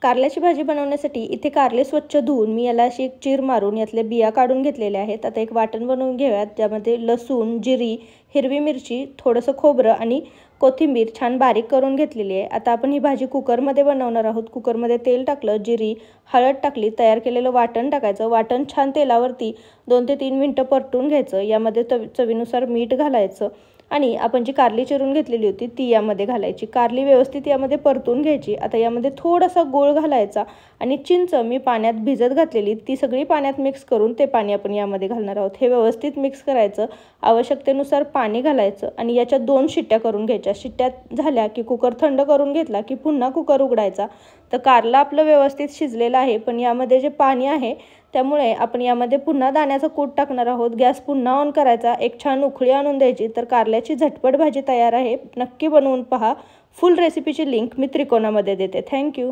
कारल्याची भाजी बनवण्यासाठी इथे कारले स्वच्छ धुवून मी याला अशी एक चीर मारून यातले बिया काढून घेतलेल्या आहेत। आता एक वाटण बनवून घेऊयात, ज्यामध्ये लसूण, जिरी, हिरवी मिरची, थोडंसं खोबरं आणि कोथिंबीर छान बारीक करून घेतलेली आहे। आता आपण ही भाजी कुकरमध्ये बनवणार आहोत। कुकरमध्ये तेल टाकलं, जिरी, हळद टाकली, तयार केलेलं वाटण टाकायचं। वाटण छान तेलावरती 2 ते 3 मिनिटं परतून घ्यायचं। यामध्ये चवीनुसार मीठ घालायचं आणि आपण जी कारली चिरून घेतलेली होती ती यामध्ये घालायची। कारली व्यवस्थित यामध्ये परतून घ्यायची। आता यामध्ये थोडासा गूळ घालायचा आणि चिंच मी पाण्यात भिजत घातलेली ती सगळी पाण्यात मिक्स करून ते पाणी आपण यामध्ये घालणार आहोत। हे व्यवस्थित मिक्स करायचं, आवश्यकतेनुसार पाणी घालायचं आणि याच्या 2 शिट्ट्या करून घ्यायच्या। शिट्ट्या झाल्या की कुकर थंड करून घेतला की पुन्हा कुकर उघडायचा। तर कारला आपलं व्यवस्थित शिजलेलं आहे, पण यामध्ये जे पाणी आहे त्यामुळे आपण यामध्ये पुन्हा दाण्याचं कूट टाकणार आहोत। गॅस पुन्हा ऑन करायचा, एक छान उकळी आणून द्यायची। तर कारल्याची झटपट भाजी तयार आहे, नक्की बनवून पहा। फुल रेसिपीची लिंक मी त्रिकोणामध्ये देते। थँक्यू।